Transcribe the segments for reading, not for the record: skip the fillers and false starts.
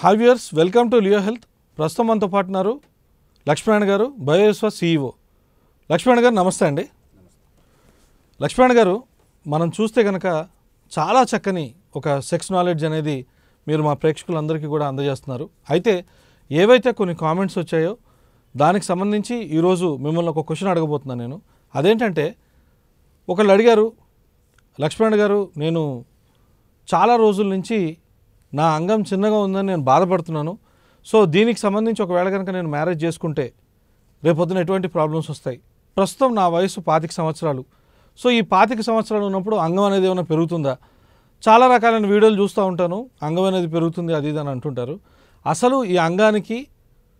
Hi viewers, welcome to Leo health. ప్రస్తుతం మనతో పాటు ఉన్నారు లక్ష్మీనారాయణ గారు, బయోస్వ CEO. లక్ష్మీనారాయణ గారు నమస్తే అండి. లక్ష్మీనారాయణ గారు, మనం చూస్తే కనుక చాలా చక్కని ఒక సెక్స్ నాలెడ్జ్ అనేది మీరు మా ప్రేక్షకులందరికీ కూడా అందజేస్తున్నారు. అయితే ఏవైతే కొన్ని కామెంట్స్ వచ్చాయో దానికి సంబంధించి ఈరోజు మిమ్మల్ని ఒక క్వశ్చన్ అడగబోతున్నాను నేను. అదేంటంటే, ఒకళ్ళు అడిగారు, లక్ష్మీనారాయణ గారు, నేను చాలా రోజుల నుంచి నా అంగం చిన్నగా ఉందని నేను బాధపడుతున్నాను. సో దీనికి సంబంధించి ఒకవేళ కనుక నేను మ్యారేజ్ చేసుకుంటే రేపొద్దున ఎటువంటి ప్రాబ్లమ్స్ వస్తాయి? ప్రస్తుతం నా వయసు 25 సంవత్సరాలు. సో ఈ 25 సంవత్సరాలు ఉన్నప్పుడు అంగం అనేది ఏమైనా పెరుగుతుందా? చాలా రకాలైన వీడియోలు చూస్తూ ఉంటాను, అంగం అనేది పెరుగుతుంది అది ఇది అని అంటుంటారు. అసలు ఈ అంగానికి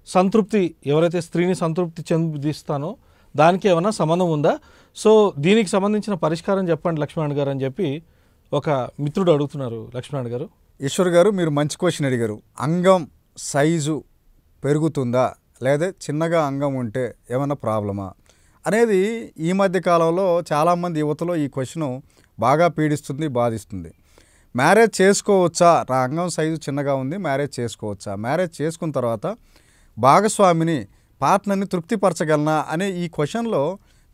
సంతృప్తి, ఎవరైతే స్త్రీని సంతృప్తి చెందిస్తానో దానికి ఏమైనా సంబంధం ఉందా? సో దీనికి సంబంధించిన పరిష్కారం చెప్పండి లక్ష్మీనారాయణ గారు అని చెప్పి ఒక మిత్రుడు అడుగుతున్నారు. లక్ష్మీనారాయణ గారు. ఈశ్వర్ గారు, మీరు మంచి క్వశ్చన్ అడిగారు. అంగం సైజు పెరుగుతుందా లేదా చిన్నగా అంగం ఉంటే ఏమన్నా ప్రాబ్లమా అనేది ఈ మధ్య కాలంలో చాలామంది యువతలో ఈ క్వశ్చన్ బాగా పీడిస్తుంది, బాధిస్తుంది. మ్యారేజ్ చేసుకోవచ్చా? నా అంగం సైజు చిన్నగా ఉంది, మ్యారేజ్ చేసుకోవచ్చా? మ్యారేజ్ చేసుకున్న తర్వాత భాగస్వామిని, పార్ట్నర్ని తృప్తిపరచగలనా అనే ఈ క్వశ్చన్లో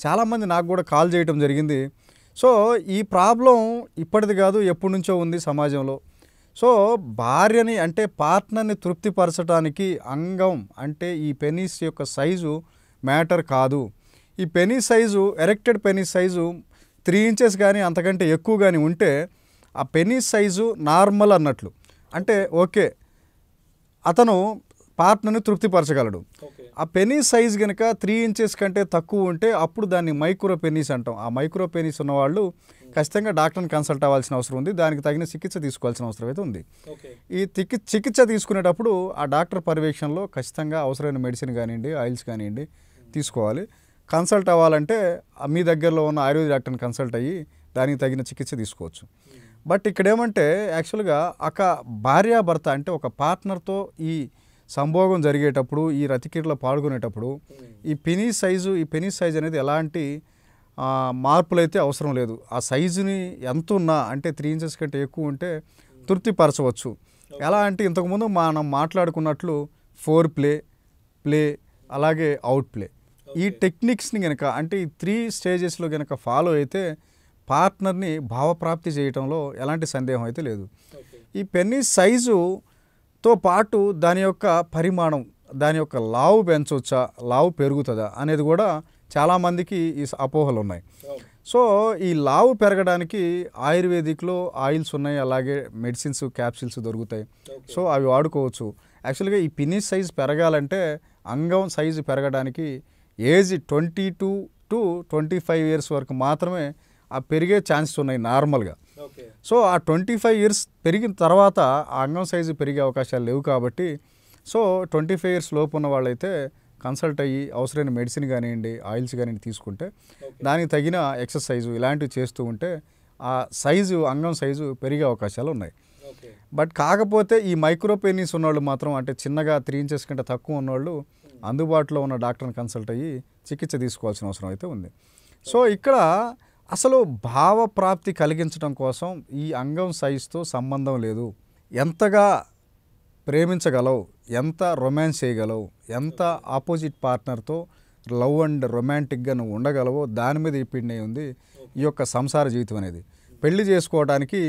చాలామంది నాకు కూడా కాల్ చేయడం జరిగింది. సో ఈ ప్రాబ్లం ఇప్పటిది కాదు, ఎప్పటి నుంచో ఉంది సమాజంలో. సో భార్యని అంటే పార్ట్నర్ని తృప్తిపరచడానికి అంగం అంటే ఈ పెనిస్ యొక్క సైజు మ్యాటర్ కాదు. ఈ penis size, erected penis size 3 inches కానీ అంతకంటే ఎక్కువ కానీ ఉంటే ఆ పెనిస్ సైజు నార్మల్ అన్నట్లు. అంటే ఓకే, అతను పార్ట్నర్ని తృప్తిపరచగలడు. ఆ పెనిస్ సైజ్ కనుక 3 ఇంచెస్ కంటే తక్కువ ఉంటే అప్పుడు దాన్ని మైక్రో పెనిస్ అంటాం. ఆ మైక్రో పెనిస్ ఉన్నవాళ్ళు ఖచ్చితంగా డాక్టర్ని కన్సల్ట్ అవ్వాల్సిన అవసరం ఉంది. దానికి తగిన చికిత్స తీసుకోవాల్సిన అవసరం అయితే ఉంది. ఈ చికిత్స తీసుకునేటప్పుడు ఆ డాక్టర్ పర్యవేక్షణలో ఖచ్చితంగా అవసరమైన మెడిసిన్ కానివ్వండి, ఆయిల్స్ కానివ్వండి తీసుకోవాలి. కన్సల్ట్ అవ్వాలంటే మీ దగ్గరలో ఉన్న ఆయుర్వేద డాక్టర్ని కన్సల్ట్ అయ్యి దానికి తగిన చికిత్స తీసుకోవచ్చు. బట్ ఇక్కడ ఏమంటే, యాక్చువల్గా భార్యాభర్త అంటే ఒక పార్ట్నర్తో ఈ సంభోగం జరిగేటప్పుడు, ఈ రతికిరలో పాల్గొనేటప్పుడు ఈ పెనిస్ సైజు అనేది ఎలాంటి మార్పులు అయితే అవసరం లేదు. ఆ సైజుని ఎంత ఉన్నా అంటే 3 ఇంచెస్ కంటే ఎక్కువ ఉంటే తృప్తిపరచవచ్చు. ఎలా అంటే, ఇంతకుముందు మనం మాట్లాడుకున్నట్లు ఫోర్ ప్లే అలాగే అవుట్ ప్లే, ఈ టెక్నిక్స్ని కనుక అంటే ఈ 3 స్టేజెస్లో కనుక ఫాలో అయితే పార్ట్నర్ని భావప్రాప్తి చేయటంలో ఎలాంటి సందేహం అయితే లేదు. ఈ పెనిస్ సైజుతో పాటు దాని యొక్క పరిమాణం, దాని యొక్క లావు పెంచవచ్చా, లావు పెరుగుతుందా అనేది కూడా చాలామందికి ఈ అపోహలు ఉన్నాయి. సో ఈ లావు పెరగడానికి ఆయుర్వేదిక్లో ఆయిల్స్ ఉన్నాయి, అలాగే మెడిసిన్స్, క్యాప్సిల్స్ దొరుకుతాయి. సో అవి వాడుకోవచ్చు. యాక్చువల్గా ఈ పెనిస్ సైజు పెరగాలంటే, అంగం సైజు పెరగడానికి ఏజ్ 22 to 25 ఇయర్స్ వరకు మాత్రమే ఆ పెరిగే ఛాన్సెస్ ఉన్నాయి నార్మల్గా. సో ఆ 25 ఇయర్స్ పెరిగిన తర్వాత ఆ అంగం సైజు పెరిగే అవకాశాలు లేవు. కాబట్టి సో 25 ఇయర్స్ లోపు ఉన్న వాళ్ళైతే కన్సల్ట్ అయ్యి అవసరమైన మెడిసిన్ కానివ్వండి, ఆయిల్స్ కానివ్వండి తీసుకుంటే, దానికి తగిన ఎక్సర్సైజు ఇలాంటివి చేస్తూ ఉంటే ఆ సైజు, అంగం సైజు పెరిగే అవకాశాలు ఉన్నాయి. బట్ కాకపోతే ఈ మైక్రో పెనిస్ ఉన్నవాళ్ళు మాత్రం, అంటే చిన్నగా 3 ఇంచెస్ కంటే తక్కువ ఉన్నవాళ్ళు అందుబాటులో ఉన్న డాక్టర్ని కన్సల్ట్ అయ్యి చికిత్స తీసుకోవాల్సిన అవసరం అయితే ఉంది. సో ఇక్కడ అసలు భావప్రాప్తి కలిగించడం కోసం ఈ అంగం సైజుతో సంబంధం లేదు. ఎంతగా ప్రేమించగలవు, ఎంత రొమాన్స్ చేయగలవు, ఎంత ఆపోజిట్ పార్ట్నర్తో లవ్ అండ్ రొమాంటిక్గా నువ్వు ఉండగలవో దాని మీద డిపెండ్ అయి ఉంది ఈ యొక్క సంసార జీవితం అనేది. పెళ్లి చేసుకోవడానికి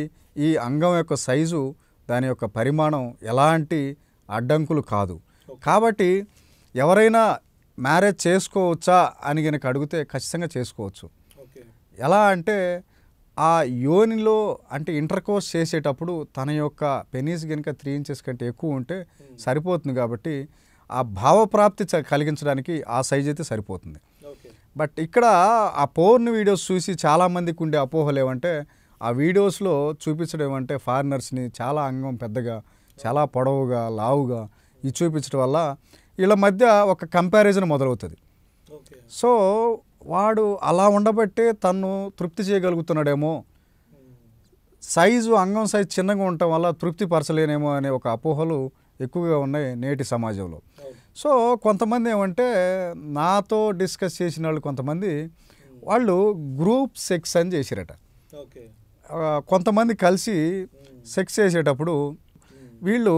ఈ అంగం యొక్క సైజు, దాని యొక్క పరిమాణం ఎలాంటి అడ్డంకులు కాదు. కాబట్టి ఎవరైనా మ్యారేజ్ చేసుకోవచ్చా అని కనుక అడిగితే ఖచ్చితంగా చేసుకోవచ్చు. ఎలా అంటే, ఆ యోనిలో అంటే ఇంటర్కోర్స్ చేసేటప్పుడు తన యొక్క పెనిస్ కనుక 3 ఇంచెస్ కంటే ఎక్కువ ఉంటే సరిపోతుంది. కాబట్టి ఆ భావప్రాప్తి కలిగించడానికి ఆ సైజ్ అయితే సరిపోతుంది. బట్ ఇక్కడ ఆ పోర్న్ వీడియోస్ చూసి చాలామందికి ఉండే అపోహలు ఏమంటే, ఆ వీడియోస్లో చూపించడం ఏమంటే ఫారినర్స్ని చాలా అంగం పెద్దగా, చాలా పొడవుగా, లావుగా ఇది చూపించడం వల్ల వీళ్ళ మధ్య ఒక కంపారిజన్ మొదలవుతుంది. సో వాడు అలా ఉండబట్టే తను తృప్తి చేయగలుగుతున్నాడేమో, సైజు, అంగం సైజు చిన్నగా ఉండటం వల్ల తృప్తి పరచలేనేమో అనే ఒక అపోహలు ఎక్కువగా ఉన్నాయి నేటి సమాజంలో. సో కొంతమంది ఏమంటే, నాతో డిస్కస్ చేసిన వాళ్ళు కొంతమంది, వాళ్ళు గ్రూప్ సెక్స్ అని చేసిరట. కొంతమంది కలిసి సెక్స్ చేసేటప్పుడు వీళ్ళు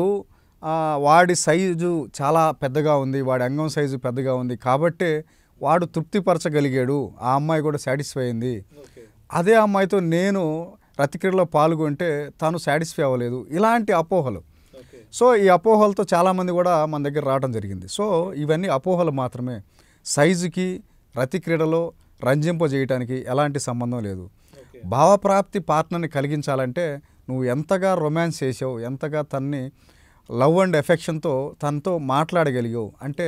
వాడి సైజు చాలా పెద్దగా ఉంది, వాడి అంగం సైజు పెద్దగా ఉంది కాబట్టే వాడు తృప్తిపరచగలిగాడు, ఆ అమ్మాయి కూడా సాటిస్ఫై అయింది. అదే అమ్మాయితో నేను రతిక్రీడలో పాల్గొంటే తను సాటిస్ఫై అవ్వలేదు, ఇలాంటి అపోహలు. సో ఈ అపోహలతో చాలామంది కూడా మన దగ్గర రావడం జరిగింది. సో ఇవన్నీ అపోహలు మాత్రమే. సైజుకి రతిక్రీడలో రంజింపజేయటానికి ఎలాంటి సంబంధం లేదు. భావప్రాప్తి పార్ట్నర్ని కలిగించాలంటే నువ్వు ఎంతగా రొమాన్స్ చేసావు, ఎంతగా తన్ని లవ్ అండ్ ఎఫెక్షన్తో తనతో మాట్లాడగలిగావు అంటే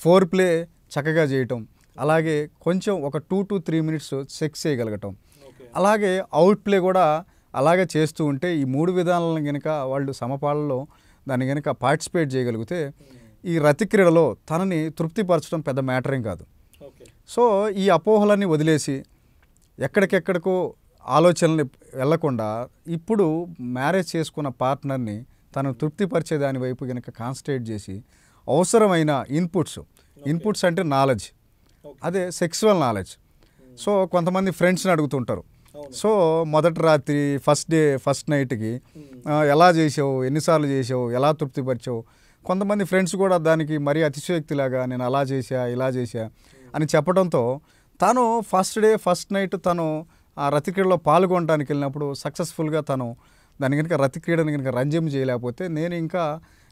ఫోర్ ప్లే చక్కగా చేయటం, అలాగే కొంచెం ఒక 2 to 3 minutes సెక్స్ చేయగలగటం, అలాగే అవుట్ ప్లే కూడా అలాగే చేస్తూ ఉంటే ఈ 3 విధానాలను కనుక వాళ్ళు సమపాలలో దాన్ని కనుక పార్టిసిపేట్ చేయగలిగితే ఈ రతిక్రీడలో తనని తృప్తిపరచడం పెద్ద మ్యాటరేం కాదు. సో ఈ అపోహలన్నీ వదిలేసి ఎక్కడికెక్కడికో ఆలోచనలు వెళ్లకుండా ఇప్పుడు మ్యారేజ్ చేసుకున్న పార్ట్నర్ని తను తృప్తిపరిచే దాని వైపు కనుక కాన్సన్ట్రేట్ చేసి అవసరమైన ఇన్పుట్స్ అంటే నాలెడ్జ్, అదే సెక్సువల్ నాలెడ్జ్. సో కొంతమంది ఫ్రెండ్స్ని అడుగుతుంటారు, సో మొదటి రాత్రి ఫస్ట్ నైట్కి ఎలా చేసావు, ఎన్నిసార్లు చేసావు, ఎలా తృప్తిపరిచావు. కొంతమంది ఫ్రెండ్స్ కూడా దానికి మరీ అతిశయోక్తిలాగా నేను అలా చేశా ఇలా చేశా అని చెప్పడంతో తను ఫస్ట్ నైట్ తను ఆ రతిక్రీడలో పాల్గొనడానికి వెళ్ళినప్పుడు సక్సెస్ఫుల్గా తను దాని కనుక రతిక్రీడని కనుక రంజం చేయలేకపోతే నేను ఇంకా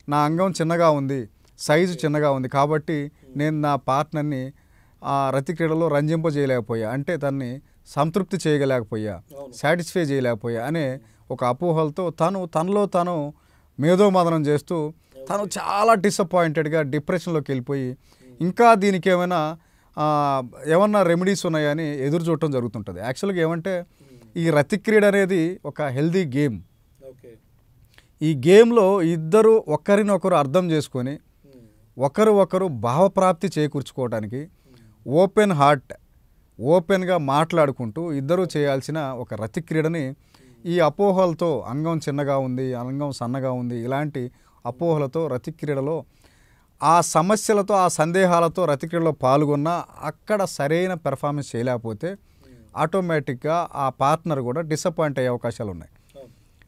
నా అంగం చిన్నగా ఉంది, సైజు చిన్నగా ఉంది కాబట్టి నేను నా పార్ట్నర్ని ఆ రతిక్రీడలో రంజింపజేయలేకపోయా, అంటే తన్ని సంతృప్తి చేయలేకపోయా, సాటిస్ఫై చేయలేకపోయా అనే ఒక అపోహలతో తనలో తను మేధోమదనం చేస్తూ తను చాలా డిసప్పాయింటెడ్గా డిప్రెషన్లోకి వెళ్ళిపోయి ఇంకా దీనికి ఏమన్నా రెమెడీస్ ఉన్నాయని ఎదురు చూడటం జరుగుతుంటుంది. యాక్చువల్గా ఏమంటే ఈ రతిక్రీడ అనేది ఒక హెల్దీ గేమ్. ఈ గేమ్లో ఇద్దరు ఒకరినొకరు అర్థం చేసుకొని ఒకరు భావప్రాప్తి చేకూర్చుకోవడానికి ఓపెన్ హార్ట్, ఓపెన్గా మాట్లాడుకుంటూ ఇద్దరూ చేయాల్సిన ఒక రతిక్రీడని ఈ అపోహలతో అంగం చిన్నగా ఉంది, అంగం సన్నగా ఉంది, ఇలాంటి అపోహలతో రతిక్రీడలో ఆ సమస్యలతో ఆ సందేహాలతో రతిక్రీడలో పాల్గొన్నా అక్కడ సరైన పెర్ఫార్మెన్స్ చేయలేకపోతే ఆటోమేటిక్గా ఆ పార్ట్నర్ కూడా డిసప్పాయింట్ అయ్యే అవకాశాలు ఉన్నాయి.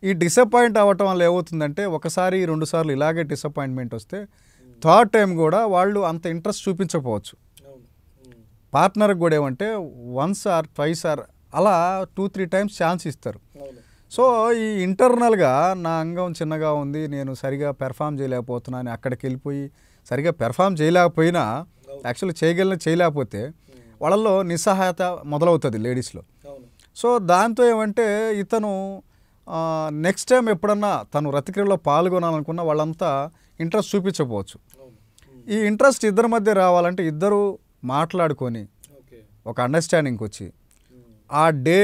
ఈ డిసప్పాయింట్ అవ్వటం వల్ల ఏమవుతుందంటే ఒకసారి 2 సార్లు ఇలాగే డిసప్పాయింట్మెంట్ వస్తే థర్డ్ టైం కూడా వాళ్ళు అంత ఇంట్రెస్ట్ చూపించకపోవచ్చు. పార్ట్నర్కి కూడా ఏమంటే 1 or 2 అలా 2-3 times ఛాన్స్ ఇస్తారు. సో ఈ ఇంటర్నల్గా నా అంగం చిన్నగా ఉంది, నేను సరిగా పెర్ఫామ్ చేయలేకపోతున్నాను, అక్కడికి వెళ్ళిపోయి సరిగా పెర్ఫామ్ చేయలేకపోయినా యాక్చువల్లీ చేయలేకపోతే వాళ్ళల్లో నిస్సహాయత మొదలవుతుంది లేడీస్లో. సో దాంతో ఏమంటే ఇతను నెక్స్ట్ టైం ఎప్పుడన్నా తను రతిక్రీడలో పాల్గొనాలనుకున్న వాళ్ళంతా ఇంట్రెస్ట్ చూపించకపోవచ్చు. ఈ ఇంట్రెస్ట్ ఇద్దరి మధ్య రావాలంటే ఇద్దరు మాట్లాడుకొని ఒక అండర్స్టాండింగ్కి వచ్చి ఆ డే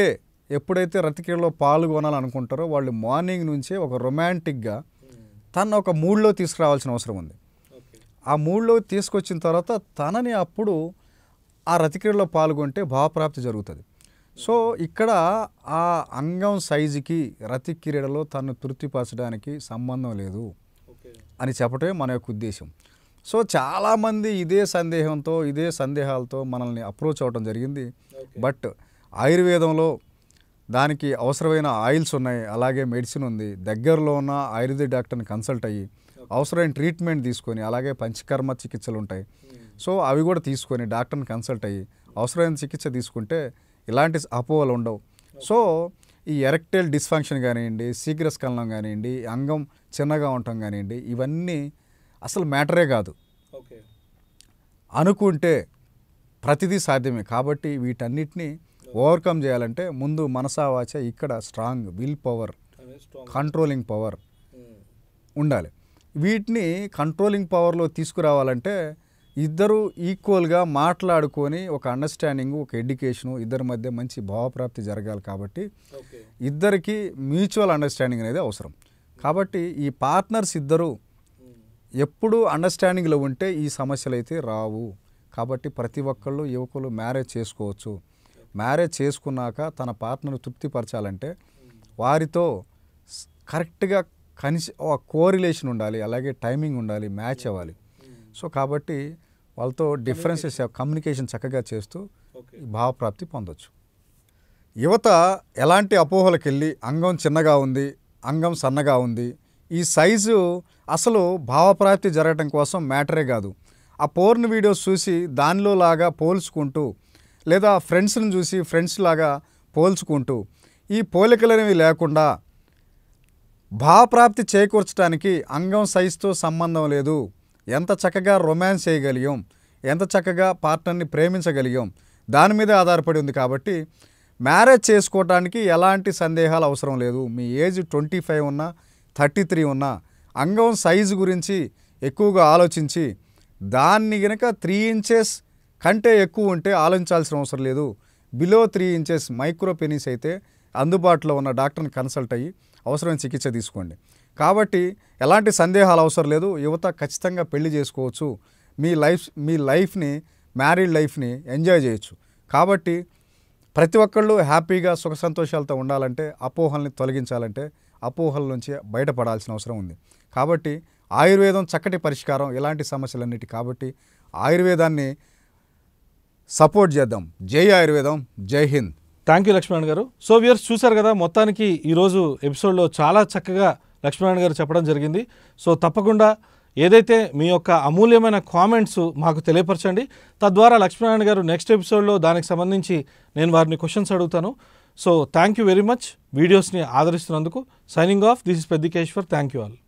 ఎప్పుడైతే రతిక్రీడలో పాల్గొనాలనుకుంటారో వాళ్ళు మార్నింగ్ నుంచే ఒక రొమాంటిక్గా తను ఒక మూడ్లో తీసుకురావాల్సిన అవసరం ఉంది. ఆ మూడ్లో తీసుకొచ్చిన తర్వాత తనని అప్పుడు ఆ రతిక్రీడలో పాల్గొంటే భావప్రాప్తి జరుగుతుంది. సో ఇక్కడ ఆ అంగం సైజుకి రతిక్రీడలో తను తృప్తిపరచడానికి సంబంధం లేదు అని చెప్పటమే మన యొక్క ఉద్దేశం. సో చాలామంది ఇదే సందేహాలతో మనల్ని అప్రోచ్ అవ్వడం జరిగింది. బట్ ఆయుర్వేదంలో దానికి అవసరమైన ఆయిల్స్ ఉన్నాయి, అలాగే మెడిసిన్ ఉంది. దగ్గరలో ఉన్న ఆయుర్వేద డాక్టర్ని కన్సల్ట్ అయ్యి అవసరమైన ట్రీట్మెంట్ తీసుకొని, అలాగే పంచకర్మ చికిత్సలు ఉంటాయి, సో అవి కూడా తీసుకొని డాక్టర్ని కన్సల్ట్ అయ్యి అవసరమైన చికిత్స తీసుకుంటే ఇలాంటి అపోహలు ఉండవు. సో ఈ ఎరెక్టైల్ డిస్ఫంక్షన్ కానివ్వండి, శీఘ్రస్ఖలనం కానివ్వండి, అంగం చిన్నగా ఉండటం కానివ్వండి, ఇవన్నీ అసలు మ్యాటరే కాదు. అనుకుంటే ప్రతిదీ సాధ్యమే. కాబట్టి వీటన్నిటిని ఓవర్కమ్ చేయాలంటే ముందు మనసావాచ ఇక్కడ strong will power, controlling power ఉండాలి. వీటిని కంట్రోలింగ్ పవర్లో తీసుకురావాలంటే ఇద్దరు ఈక్వల్గా మాట్లాడుకొని ఒక అండర్స్టాండింగ్, ఒక ఎడ్యుకేషను, ఇద్దరి మధ్య మంచి భావప్రాప్తి జరగాలి. కాబట్టి ఇద్దరికి మ్యూచువల్ అండర్స్టాండింగ్ అనేది అవసరం. కాబట్టి ఈ పార్ట్నర్స్ ఇద్దరు ఎప్పుడు అండర్స్టాండింగ్లో ఉంటే ఈ సమస్యలు అయితే రావు. కాబట్టి ప్రతి ఒక్కళ్ళు యువకులు మ్యారేజ్ చేసుకోవచ్చు. మ్యారేజ్ చేసుకున్నాక తన పార్ట్నర్ను తృప్తిపరచాలంటే వారితో కరెక్ట్గా కోరిలేషన్ ఉండాలి, అలాగే టైమింగ్ ఉండాలి, మ్యాచ్ అవ్వాలి. సో కాబట్టి వాళ్ళతో డిఫరెన్సెస్ కమ్యూనికేషన్ చక్కగా చేస్తూ భావప్రాప్తి పొందొచ్చు. యువత ఎలాంటి అపోహలకు వెళ్ళి అంగం చిన్నగా ఉంది, అంగం సన్నగా ఉంది, ఈ సైజు అసలు భావప్రాప్తి జరగటం కోసం మ్యాటరే కాదు. ఆ పోర్న్ వీడియోస్ చూసి దానిలో లాగా పోల్చుకుంటూ, లేదా ఫ్రెండ్స్ని చూసి ఫ్రెండ్స్ లాగా పోల్చుకుంటూ, ఈ పోలికలనేవి లేకుండా భావప్రాప్తి చేకూర్చడానికి అంగం సైజుతో సంబంధం లేదు, ఎంత చక్కగా రొమాన్స్ చేయగలిగాం, ఎంత చక్కగా పార్ట్నర్ని ప్రేమించగలిగాం దాని మీద ఆధారపడి ఉంది. కాబట్టి మ్యారేజ్ చేసుకోవడానికి ఎలాంటి సందేహాలు అవసరం లేదు. మీ ఏజ్ 25 ఉన్నా 33 ఉన్నా అంగం సైజు గురించి ఎక్కువగా ఆలోచించి దాన్ని గనక 3 ఇంచెస్ కంటే ఎక్కువ ఉంటే ఆలోచించాల్సిన అవసరం లేదు. బిలో 3 ఇంచెస్ మైక్రో పెనిస్ అయితే అందుబాటులో ఉన్న డాక్టర్ని కన్సల్ట్ అయ్యి అవసరమైన చికిత్స తీసుకోండి. కాబట్టి ఎలాంటి సందేహాలు అవసరం లేదు. యువత ఖచ్చితంగా పెళ్లి చేసుకోవచ్చు. మీ లైఫ్ని, మ్యారీడ్ లైఫ్ని ఎంజాయ్ చేయొచ్చు. కాబట్టి ప్రతి ఒక్కళ్ళు హ్యాపీగా సుఖ సంతోషాలతో ఉండాలంటే, అపోహల్ని తొలగించాలంటే అపోహల నుంచి బయటపడాల్సిన అవసరం ఉంది. కాబట్టి ఆయుర్వేదం చక్కటి పరిష్కారం ఇలాంటి సమస్యలన్నిటి. కాబట్టి ఆయుర్వేదాన్ని సపోర్ట్ చేద్దాం. జై ఆయుర్వేదం, జై హింద్. థ్యాంక్ యూ లక్ష్మణ్ గారు. సో వ్యూయర్స్ చూశారు కదా, మొత్తానికి ఈరోజు ఎపిసోడ్లో చాలా చక్కగా లక్ష్మణ్ గారు చెప్పడం జరిగింది. సో తప్పకుండా ఏదైతే మీ యొక్క అమూల్యమైన కామెంట్స్ మాకు తెలియపరచండి. తద్వారా లక్ష్మణ్ గారు నెక్స్ట్ ఎపిసోడ్లో దానికి సంబంధించి నేను వారిని క్వశ్చన్స్ అడుగుతాను. So thank you very much వీడియోస్ని ఆదరిస్తున్నందుకు. Signing off, this is Peddikeshwar. Thank you all.